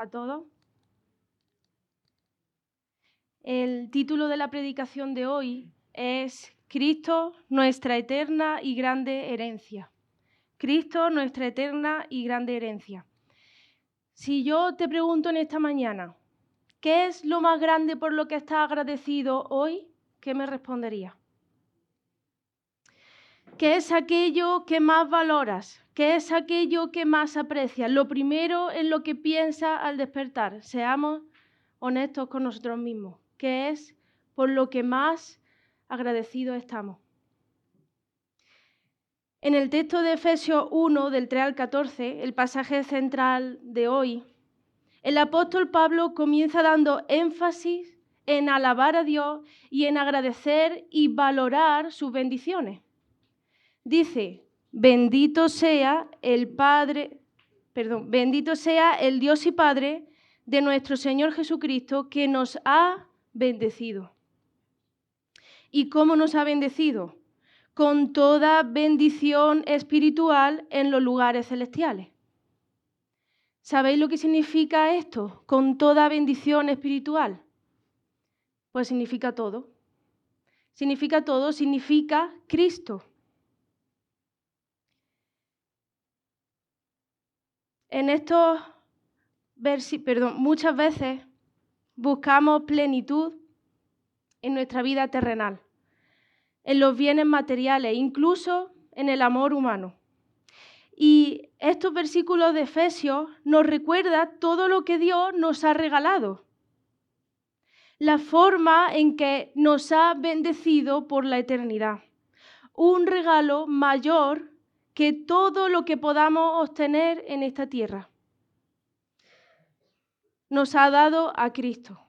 a todos. El título de la predicación de hoy es Cristo, nuestra eterna y grande herencia. Cristo, nuestra eterna y grande herencia. Si yo te pregunto en esta mañana, ¿qué es lo más grande por lo que estás agradecido hoy? ¿Qué me responderías? ¿Qué es aquello que más valoras? ¿Qué es aquello que más aprecias? Lo primero en lo que piensas al despertar. Seamos honestos con nosotros mismos. ¿Qué es por lo que más agradecidos estamos? En el texto de Efesios 1, del 3 al 14, el pasaje central de hoy, el apóstol Pablo comienza dando énfasis en alabar a Dios y en agradecer y valorar sus bendiciones. Dice, bendito sea el Dios y Padre de nuestro Señor Jesucristo, que nos ha bendecido. ¿Y cómo nos ha bendecido? Con toda bendición espiritual en los lugares celestiales. ¿Sabéis lo que significa esto? Con toda bendición espiritual. Pues significa todo. Significa Cristo. En estos muchas veces buscamos plenitud en nuestra vida terrenal, en los bienes materiales, incluso en el amor humano. Y estos versículos de Efesios nos recuerdan todo lo que Dios nos ha regalado, la forma en que nos ha bendecido por la eternidad. Un regalo mayor que todo lo que podamos obtener en esta tierra. Nos ha dado a Cristo.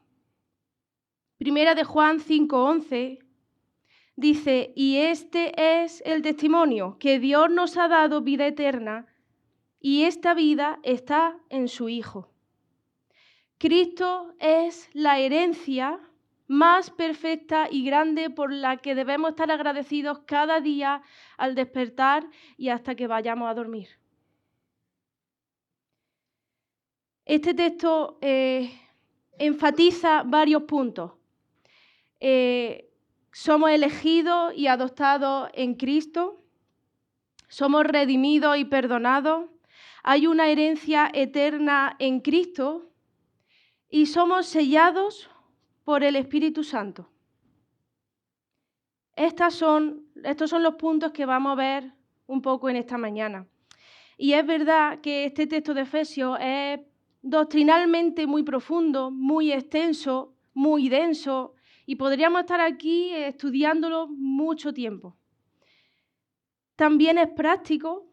Primera de Juan 5:11 dice, y este es el testimonio, que Dios nos ha dado vida eterna y esta vida está en su Hijo. Cristo es la herencia más perfecta y grande por la que debemos estar agradecidos cada día al despertar y hasta que vayamos a dormir. Este texto enfatiza varios puntos. Somos elegidos y adoptados en Cristo, somos redimidos y perdonados, hay una herencia eterna en Cristo y somos sellados por el Espíritu Santo. Estos son los puntos que vamos a ver un poco en esta mañana. Y es verdad que este texto de Efesios es doctrinalmente muy profundo, muy extenso, muy denso, y podríamos estar aquí estudiándolo mucho tiempo. También es práctico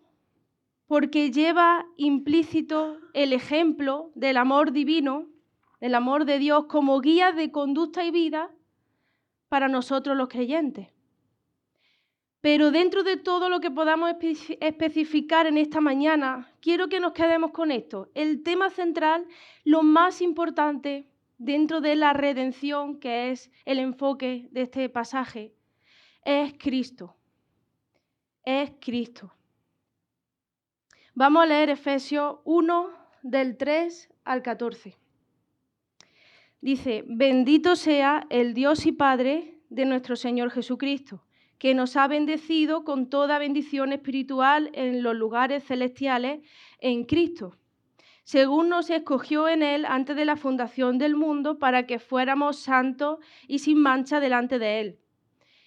porque lleva implícito el ejemplo del amor divino, del amor de Dios como guía de conducta y vida para nosotros los creyentes. Pero dentro de todo lo que podamos especificar en esta mañana, quiero que nos quedemos con esto. El tema central, lo más importante dentro de la redención, que es el enfoque de este pasaje, es Cristo. Es Cristo. Vamos a leer Efesios 1, del 3 al 14. Dice, bendito sea el Dios y Padre de nuestro Señor Jesucristo, que nos ha bendecido con toda bendición espiritual en los lugares celestiales en Cristo, según nos escogió en Él antes de la fundación del mundo para que fuéramos santos y sin mancha delante de Él.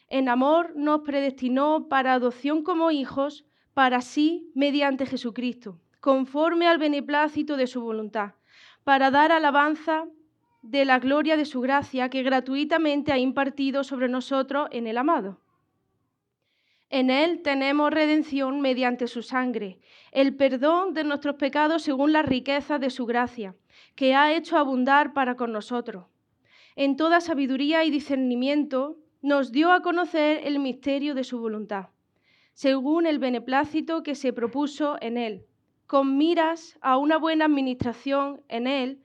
En amor nos predestinó para adopción como hijos, para sí, mediante Jesucristo, conforme al beneplácito de su voluntad, para dar alabanza de la gloria de su gracia que gratuitamente ha impartido sobre nosotros en el amado. En Él tenemos redención mediante su sangre, el perdón de nuestros pecados según las riquezas de su gracia, que ha hecho abundar para con nosotros. En toda sabiduría y discernimiento nos dio a conocer el misterio de su voluntad, según el beneplácito que se propuso en Él, con miras a una buena administración en Él,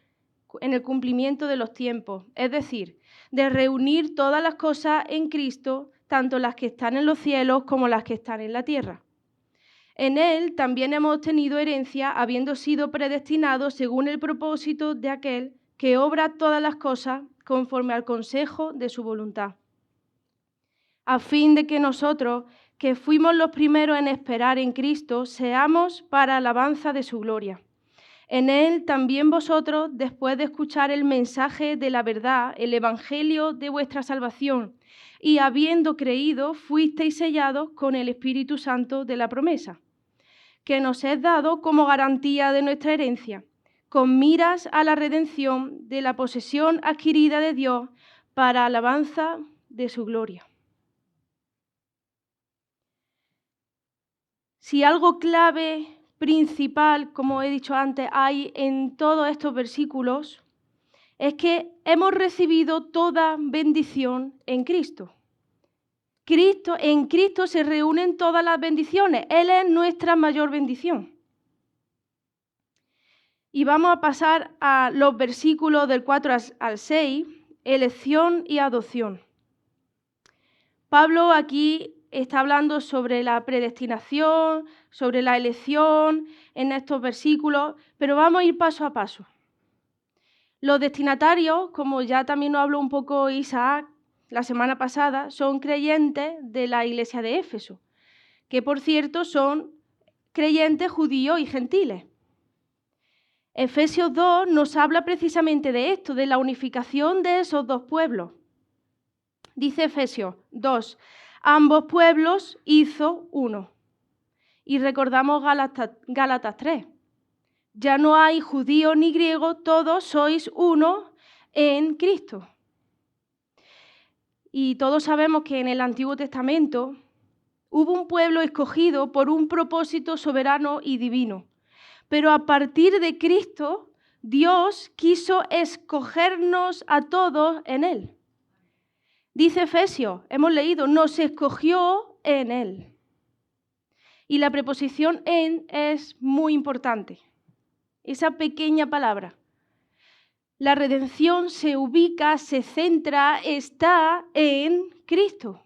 en el cumplimiento de los tiempos, es decir, de reunir todas las cosas en Cristo, tanto las que están en los cielos como las que están en la tierra. En Él también hemos obtenido herencia, habiendo sido predestinados según el propósito de aquel que obra todas las cosas conforme al consejo de su voluntad, a fin de que nosotros, que fuimos los primeros en esperar en Cristo, seamos para alabanza de su gloria. En Él también vosotros, después de escuchar el mensaje de la verdad, el evangelio de vuestra salvación, y habiendo creído, fuisteis sellados con el Espíritu Santo de la promesa, que nos es dado como garantía de nuestra herencia, con miras a la redención de la posesión adquirida de Dios para alabanza de su gloria. Si algo clave, principal, como he dicho antes, hay en todos estos versículos, es que hemos recibido toda bendición en Cristo. En Cristo se reúnen todas las bendiciones. Él es nuestra mayor bendición. Y vamos a pasar a los versículos del 4 al 6, elección y adopción. Pablo aquí está hablando sobre la predestinación, sobre la elección en estos versículos, pero vamos a ir paso a paso. Los destinatarios, como ya también nos habló un poco Isaac la semana pasada, son creyentes de la iglesia de Éfeso, que por cierto son creyentes judíos y gentiles. Efesios 2 nos habla precisamente de esto, de la unificación de esos dos pueblos. Dice Efesios 2, ambos pueblos hizo uno. Y recordamos Gálatas 3. Ya no hay judío ni griego, todos sois uno en Cristo. Y todos sabemos que en el Antiguo Testamento hubo un pueblo escogido por un propósito soberano y divino. Pero a partir de Cristo, Dios quiso escogernos a todos en Él. Dice Efesios, hemos leído, nos escogió en Él. Y la preposición en es muy importante. Esa pequeña palabra. La redención se ubica, se centra, está en Cristo.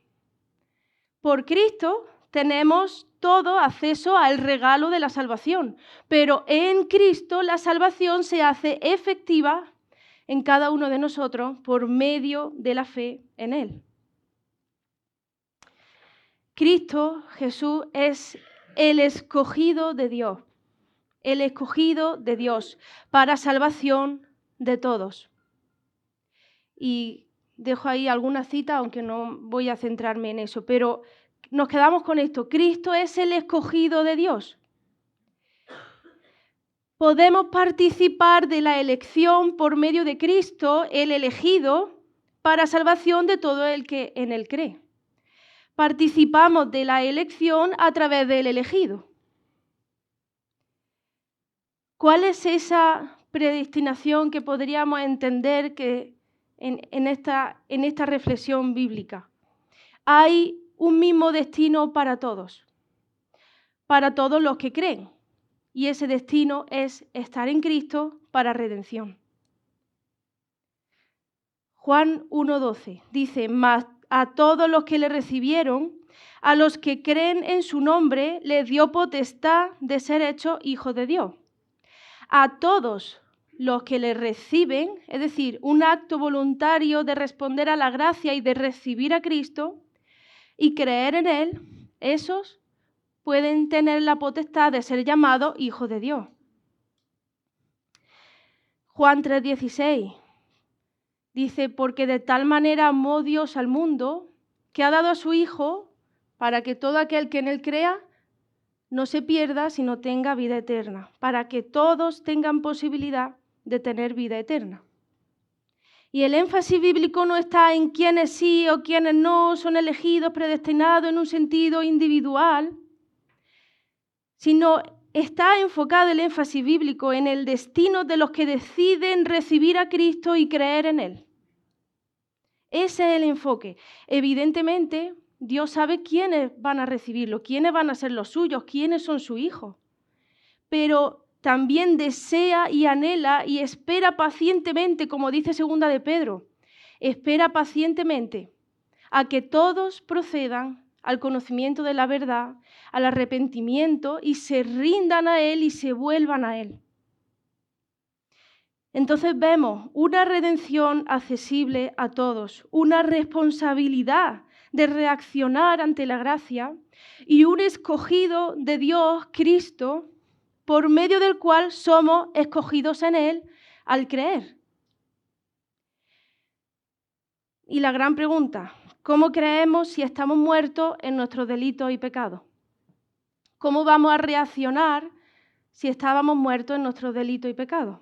Por Cristo tenemos todo acceso al regalo de la salvación, pero en Cristo la salvación se hace efectiva en cada uno de nosotros por medio de la fe en Él. Cristo, Jesús, es el escogido de Dios, el escogido de Dios para salvación de todos. Y dejo ahí alguna cita, aunque no voy a centrarme en eso, pero nos quedamos con esto. Cristo es el escogido de Dios. Podemos participar de la elección por medio de Cristo, el elegido, para salvación de todo el que en Él cree. Participamos de la elección a través del elegido. ¿Cuál es esa predestinación que podríamos entender que en esta reflexión bíblica? Hay un mismo destino para todos los que creen, y ese destino es estar en Cristo para redención. Juan 1:12 dice, mas a todos los que le recibieron, a los que creen en su nombre, les dio potestad de ser hechos hijos de Dios. A todos los que le reciben, es decir, un acto voluntario de responder a la gracia y de recibir a Cristo y creer en Él, esos pueden tener la potestad de ser llamados hijos de Dios. Juan 3:16 dice, porque de tal manera amó Dios al mundo que ha dado a su Hijo para que todo aquel que en Él crea no se pierda, sino tenga vida eterna, para que todos tengan posibilidad de tener vida eterna. Y el énfasis bíblico no está en quiénes sí o quiénes no son elegidos, predestinados en un sentido individual, sino está enfocado el énfasis bíblico en el destino de los que deciden recibir a Cristo y creer en Él. Ese es el enfoque. Evidentemente, Dios sabe quiénes van a recibirlo, quiénes van a ser los suyos, quiénes son sus hijos. Pero también desea y anhela y espera pacientemente, como dice 2 de Pedro, espera pacientemente a que todos procedan al conocimiento de la verdad, al arrepentimiento y se rindan a Él y se vuelvan a Él. Entonces vemos una redención accesible a todos, una responsabilidad de reaccionar ante la gracia y un escogido de Dios, Cristo, por medio del cual somos escogidos en Él al creer. Y la gran pregunta, ¿cómo creemos si estamos muertos en nuestros delitos y pecados? ¿Cómo vamos a reaccionar si estábamos muertos en nuestros delitos y pecados?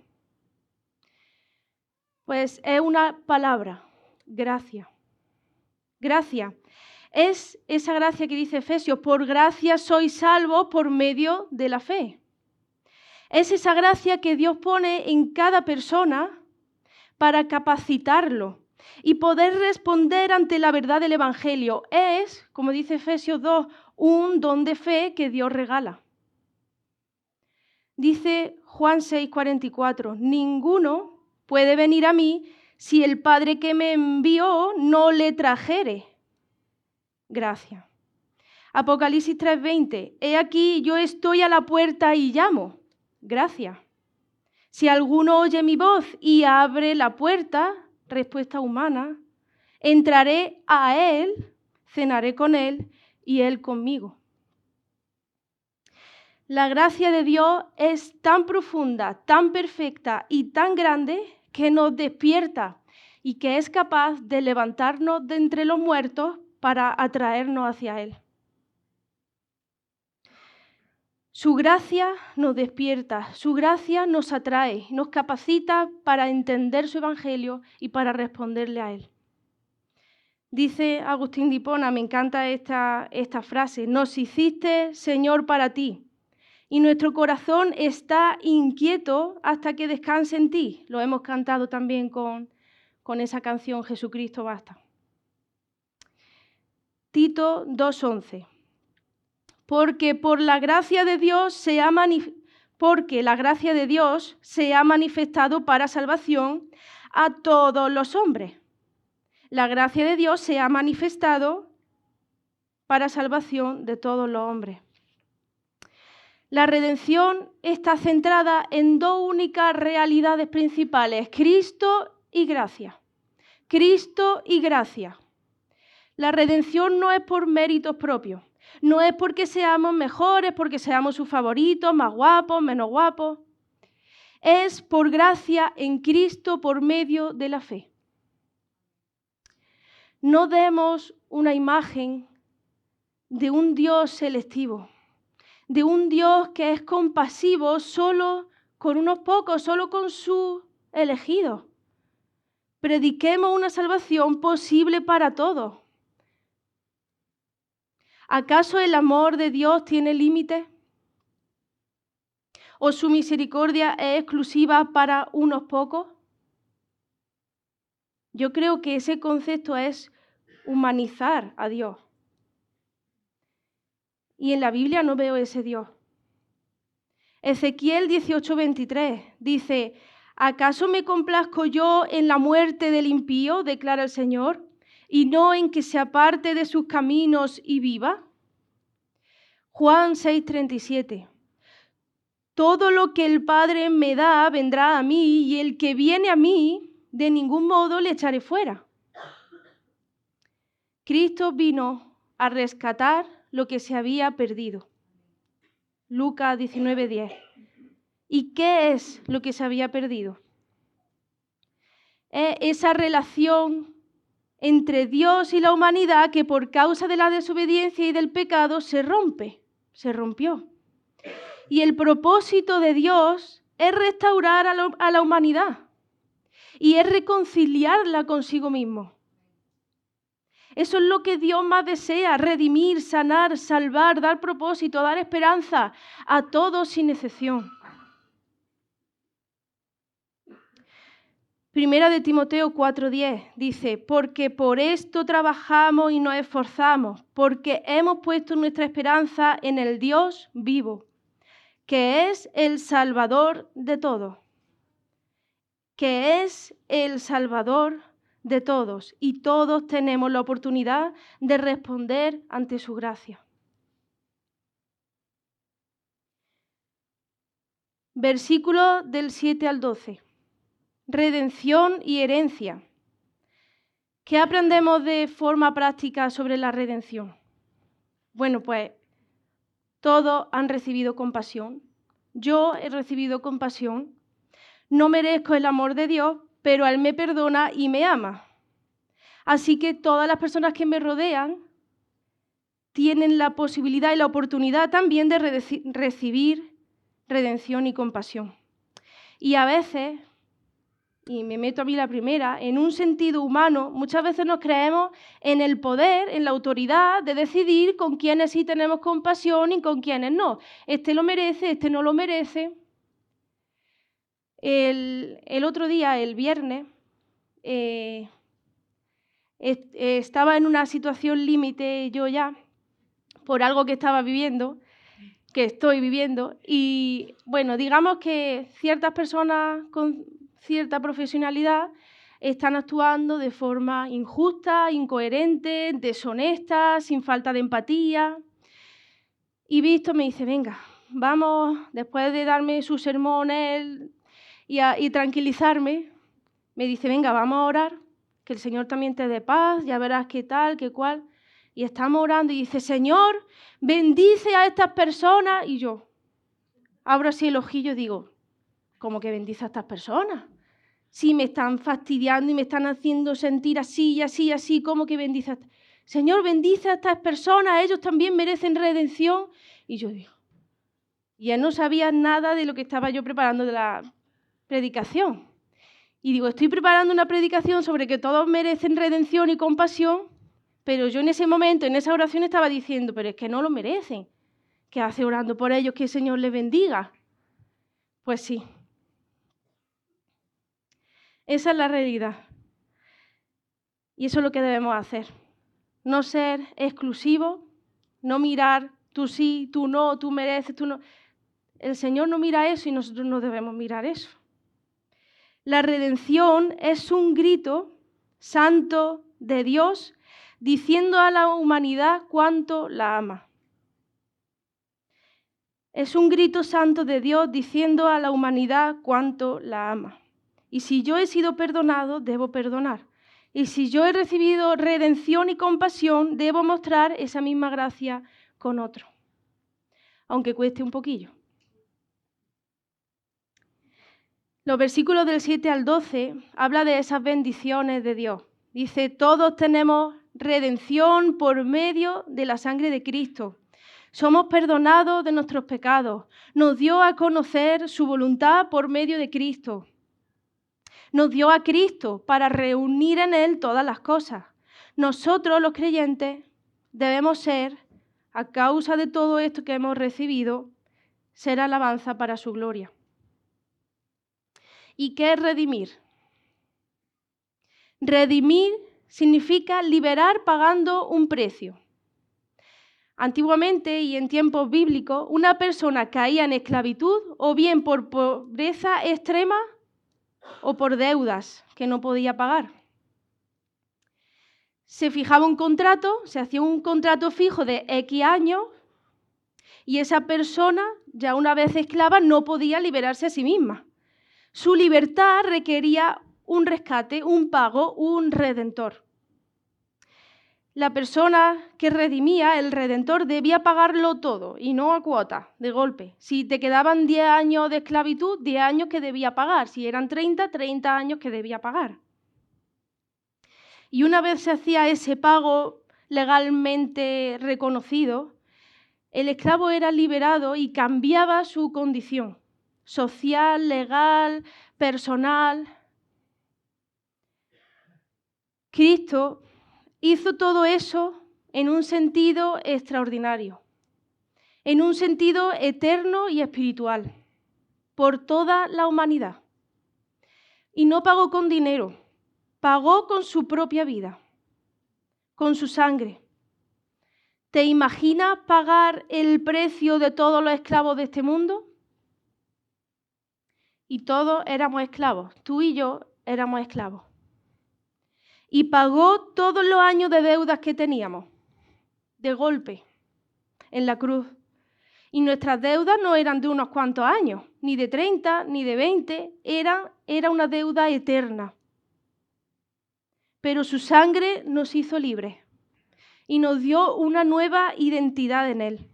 Pues es una palabra, gracia. Gracia. Es esa gracia que dice Efesios, por gracia sois salvos por medio de la fe. Es esa gracia que Dios pone en cada persona para capacitarlo y poder responder ante la verdad del Evangelio. Es, como dice Efesios 2, un don de fe que Dios regala. Dice Juan 6:44, ninguno puede venir a mí si el Padre que me envió no le trajere gracia. Apocalipsis 3:20, he aquí yo estoy a la puerta y llamo, gracia. Si alguno oye mi voz y abre la puerta, respuesta humana, entraré a él, cenaré con él y él conmigo. La gracia de Dios es tan profunda, tan perfecta y tan grande que nos despierta y que es capaz de levantarnos de entre los muertos para atraernos hacia Él. Su gracia nos despierta, su gracia nos atrae, nos capacita para entender su evangelio y para responderle a Él. Dice Agustín de Hipona, me encanta esta frase, nos hiciste, Señor, para ti. Y nuestro corazón está inquieto hasta que descanse en ti. Lo hemos cantado también con esa canción Jesucristo basta. Tito 2:11. Porque la gracia de Dios se ha manifestado para salvación a todos los hombres. La gracia de Dios se ha manifestado para salvación de todos los hombres. La redención está centrada en dos únicas realidades principales, Cristo y gracia. Cristo y gracia. La redención no es por méritos propios, no es porque seamos mejores, porque seamos sus favoritos, más guapos, menos guapos. Es por gracia en Cristo por medio de la fe. No demos una imagen de un Dios selectivo, de un Dios que es compasivo solo con unos pocos, solo con sus elegidos. Prediquemos una salvación posible para todos. ¿Acaso el amor de Dios tiene límites? ¿O su misericordia es exclusiva para unos pocos? Yo creo que ese concepto es humanizar a Dios. Y en la Biblia no veo ese Dios. Ezequiel 18:23 dice, ¿acaso me complazco yo en la muerte del impío, declara el Señor, y no en que se aparte de sus caminos y viva? Juan 6:37, todo lo que el Padre me da vendrá a mí, y el que viene a mí, de ningún modo le echaré fuera. Cristo vino a rescatar lo que se había perdido. Lucas 19:10. ¿Y qué es lo que se había perdido? Es esa relación entre Dios y la humanidad que por causa de la desobediencia y del pecado se rompió. Y el propósito de Dios es restaurar a la humanidad y es reconciliarla consigo mismo. Eso es lo que Dios más desea, redimir, sanar, salvar, dar propósito, dar esperanza a todos sin excepción. Primera de Timoteo 4:10 dice, porque por esto trabajamos y nos esforzamos, porque hemos puesto nuestra esperanza en el Dios vivo, que es el Salvador de todos. Que es el Salvador de todos y todos tenemos la oportunidad de responder ante su gracia. Versículos del 7 al 12. Redención y herencia. ¿Qué aprendemos de forma práctica sobre la redención? Bueno, pues todos han recibido compasión. Yo he recibido compasión. No merezco el amor de Dios, pero Él me perdona y me ama. Así que todas las personas que me rodean tienen la posibilidad y la oportunidad también de recibir redención y compasión. Y a veces, y me meto a mí la primera, en un sentido humano, muchas veces nos creemos en el poder, en la autoridad de decidir con quiénes sí tenemos compasión y con quiénes no. Este lo merece, este no lo merece. El otro día, el viernes, estaba en una situación límite yo ya, por algo que estaba viviendo, que estoy viviendo, y bueno, digamos que ciertas personas con cierta profesionalidad están actuando de forma injusta, incoherente, deshonesta, sin falta de empatía. Y Víctor me dice, venga, vamos, después de darme su sermón él y tranquilizarme, me dice, venga, vamos a orar, que el Señor también te dé paz, ya verás qué tal, qué cual. Y estamos orando y dice, Señor, bendice a estas personas. Y yo abro así el ojillo y digo, ¿cómo que bendice a estas personas? Si me están fastidiando y me están haciendo sentir así y así y así, ¿cómo que bendice a estas? Señor, bendice a estas personas, ellos también merecen redención. Y yo digo, y él no sabía nada de lo que estaba yo preparando de la predicación. Y digo, estoy preparando una predicación sobre que todos merecen redención y compasión, pero yo en ese momento, en esa oración estaba diciendo, pero es que no lo merecen. ¿Qué hace orando por ellos que el Señor les bendiga? Pues sí. Esa es la realidad. Y eso es lo que debemos hacer. No ser exclusivos, no mirar tú sí, tú no, tú mereces, tú no. El Señor no mira eso y nosotros no debemos mirar eso. La redención es un grito santo de Dios diciendo a la humanidad cuánto la ama. Es un grito santo de Dios diciendo a la humanidad cuánto la ama. Y si yo he sido perdonado, debo perdonar. Y si yo he recibido redención y compasión, debo mostrar esa misma gracia con otro, aunque cueste un poquillo. Los versículos del 7 al 12 habla de esas bendiciones de Dios. Dice, todos tenemos redención por medio de la sangre de Cristo. Somos perdonados de nuestros pecados. Nos dio a conocer su voluntad por medio de Cristo. Nos dio a Cristo para reunir en Él todas las cosas. Nosotros, los creyentes, debemos ser, a causa de todo esto que hemos recibido, ser alabanza para su gloria. ¿Y qué es redimir? Redimir significa liberar pagando un precio. Antiguamente y en tiempos bíblicos, una persona caía en esclavitud o bien por pobreza extrema o por deudas que no podía pagar. Se fijaba un contrato, se hacía un contrato fijo de X años y esa persona, ya una vez esclava, no podía liberarse a sí misma. Su libertad requería un rescate, un pago, un redentor. La persona que redimía, el redentor, debía pagarlo todo y no a cuota, de golpe. Si te quedaban 10 años de esclavitud, 10 años que debía pagar. Si eran 30, 30 años que debía pagar. Y una vez se hacía ese pago legalmente reconocido, el esclavo era liberado y cambiaba su condición social, legal, personal. Cristo hizo todo eso en un sentido extraordinario, en un sentido eterno y espiritual, por toda la humanidad. Y no pagó con dinero, pagó con su propia vida, con su sangre. ¿Te imaginas pagar el precio de todos los esclavos de este mundo? Y todos éramos esclavos, tú y yo éramos esclavos. y pagó todos los años de deudas que teníamos, de golpe, en la cruz. Y nuestras deudas no eran de unos cuantos años, ni de 30, ni de 20, era una deuda eterna. Pero su sangre nos hizo libres y nos dio una nueva identidad en Él.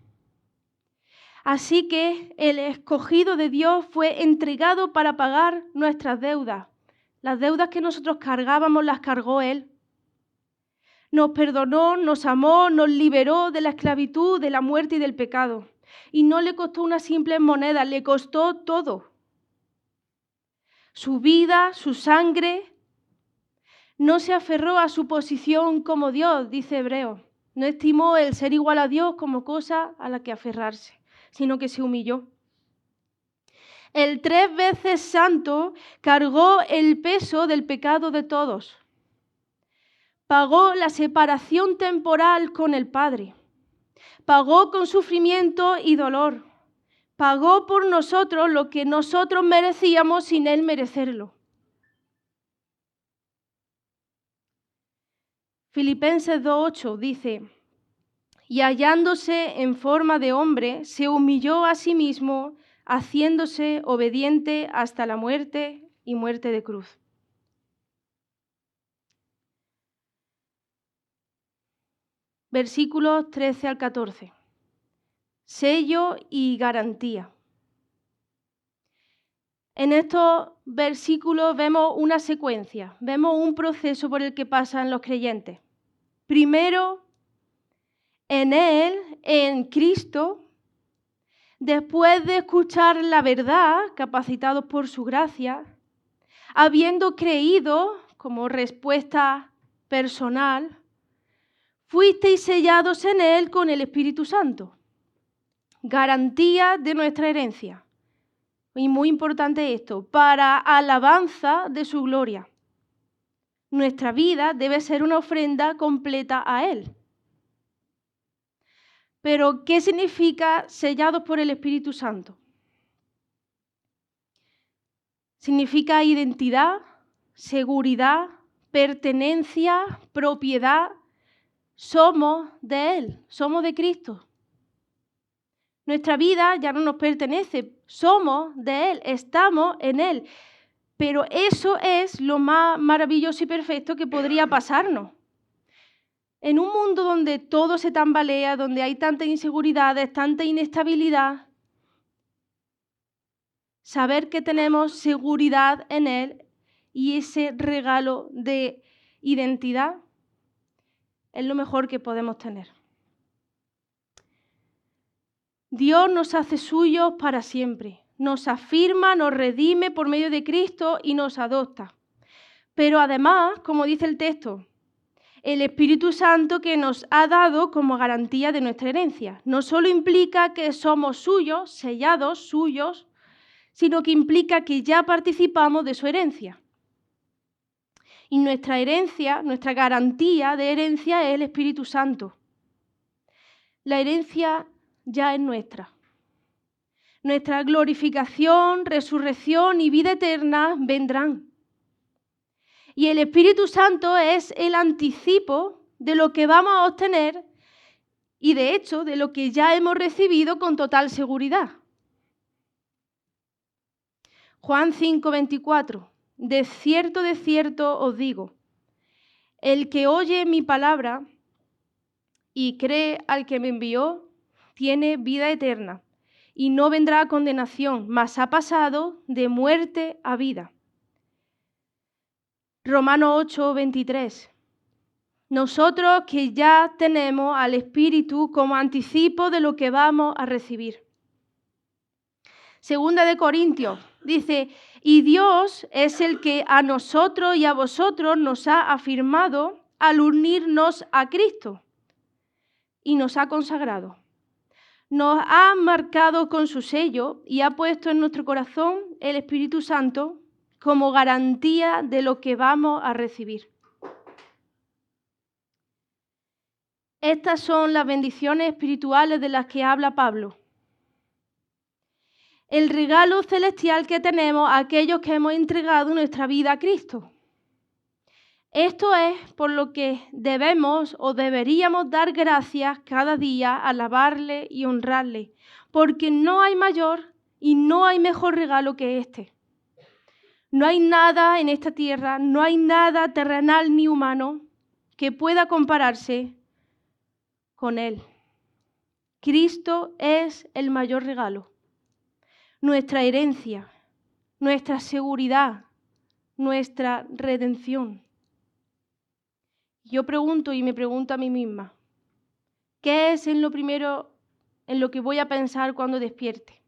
Así que el escogido de Dios fue entregado para pagar nuestras deudas. Las deudas que nosotros cargábamos las cargó Él. Nos perdonó, nos amó, nos liberó de la esclavitud, de la muerte y del pecado. Y no le costó una simple moneda, le costó todo. Su vida, su sangre. No se aferró a su posición como Dios, dice Hebreo. No estimó el ser igual a Dios como cosa a la que aferrarse, sino que se humilló. El 3 veces santo cargó el peso del pecado de todos. Pagó la separación temporal con el Padre. Pagó con sufrimiento y dolor. Pagó por nosotros lo que nosotros merecíamos sin Él merecerlo. Filipenses 2:8 dice: y hallándose en forma de hombre, se humilló a sí mismo, haciéndose obediente hasta la muerte y muerte de cruz. Versículos 13 al 14. Sello y garantía. En estos versículos vemos una secuencia, vemos un proceso por el que pasan los creyentes. Primero, en Él, en Cristo, después de escuchar la verdad, capacitados por su gracia, habiendo creído como respuesta personal, fuisteis sellados en Él con el Espíritu Santo, garantía de nuestra herencia. Y muy importante esto, para alabanza de su gloria. Nuestra vida debe ser una ofrenda completa a Él. Pero, ¿qué significa sellados por el Espíritu Santo? Significa identidad, seguridad, pertenencia, propiedad. Somos de Él, somos de Cristo. Nuestra vida ya no nos pertenece, somos de Él, estamos en Él. Pero eso es lo más maravilloso y perfecto que podría pasarnos. En un mundo donde todo se tambalea, donde hay tantas inseguridades, tanta inestabilidad, saber que tenemos seguridad en Él y ese regalo de identidad es lo mejor que podemos tener. Dios nos hace suyos para siempre, nos afirma, nos redime por medio de Cristo y nos adopta. Pero además, como dice el texto, el Espíritu Santo que nos ha dado como garantía de nuestra herencia. No solo implica que somos suyos, sellados, suyos, sino que implica que ya participamos de su herencia. Y nuestra herencia, nuestra garantía de herencia es el Espíritu Santo. La herencia ya es nuestra. Nuestra glorificación, resurrección y vida eterna vendrán. Y el Espíritu Santo es el anticipo de lo que vamos a obtener y, de hecho, de lo que ya hemos recibido con total seguridad. Juan 5:24. De cierto os digo, el que oye mi palabra y cree al que me envió, tiene vida eterna y no vendrá a condenación, mas ha pasado de muerte a vida. Romanos 8:23. Nosotros que ya tenemos al Espíritu como anticipo de lo que vamos a recibir. Segunda de Corintios dice, y Dios es el que a nosotros y a vosotros nos ha afirmado al unirnos a Cristo y nos ha consagrado. Nos ha marcado con su sello y ha puesto en nuestro corazón el Espíritu Santo como garantía de lo que vamos a recibir. Estas son las bendiciones espirituales de las que habla Pablo. El regalo celestial que tenemos a aquellos que hemos entregado nuestra vida a Cristo. Esto es por lo que debemos o deberíamos dar gracias cada día, alabarle y honrarle, porque no hay mayor y no hay mejor regalo que este. No hay nada en esta tierra, no hay nada terrenal ni humano que pueda compararse con Él. Cristo es el mayor regalo, nuestra herencia, nuestra seguridad, nuestra redención. Yo pregunto y me pregunto a mí misma, ¿qué es en lo primero en lo que voy a pensar cuando despierte?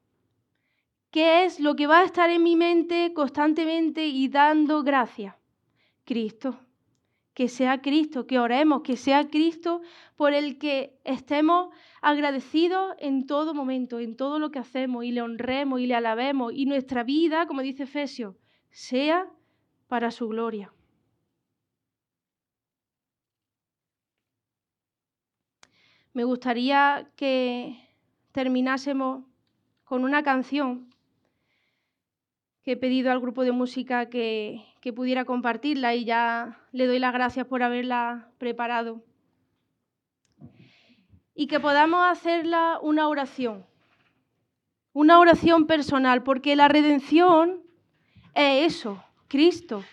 ¿Qué es lo que va a estar en mi mente constantemente y dando gracias? Cristo. Que sea Cristo, que oremos, que sea Cristo por el que estemos agradecidos en todo momento, en todo lo que hacemos, y le honremos y le alabemos, y nuestra vida, como dice Efesios, sea para su gloria. Me gustaría que terminásemos con una canción que he pedido al grupo de música que pudiera compartirla, y ya le doy las gracias por haberla preparado. Y que podamos hacerla una oración personal, porque la redención es eso, Cristo.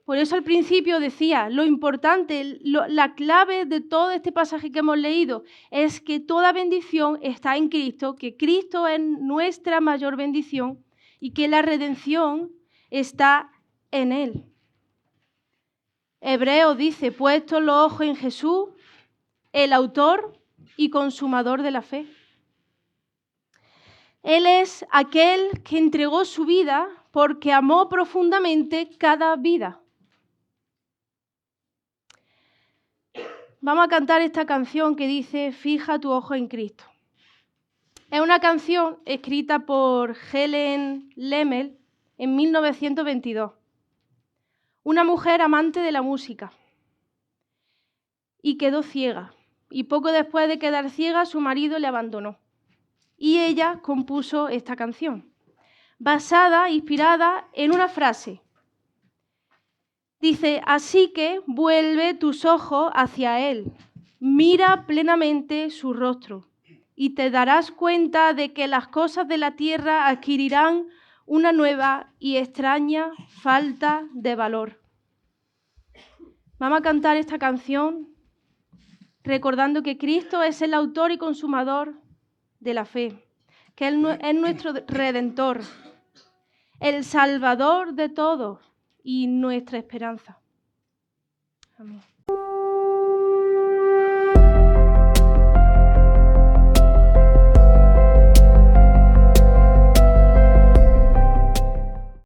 Por eso al principio decía, lo importante, la clave de todo este pasaje que hemos leído es que toda bendición está en Cristo, que Cristo es nuestra mayor bendición y que la redención está en Él. Hebreos dice, puestos los ojos en Jesús, el autor y consumador de la fe. Él es aquel que entregó su vida porque amó profundamente cada vida. Vamos a cantar esta canción que dice, fija tu ojo en Cristo. Es una canción escrita por Helen Lemmel en 1922. Una mujer amante de la música. Y quedó ciega. Y poco después de quedar ciega, su marido le abandonó. Y ella compuso esta canción, inspirada en una frase. Dice, así que vuelve tus ojos hacia Él, mira plenamente su rostro y te darás cuenta de que las cosas de la tierra adquirirán una nueva y extraña falta de valor. Vamos a cantar esta canción recordando que Cristo es el autor y consumador de la fe, que Él es nuestro Redentor, el Salvador de todos y nuestra esperanza. Amén.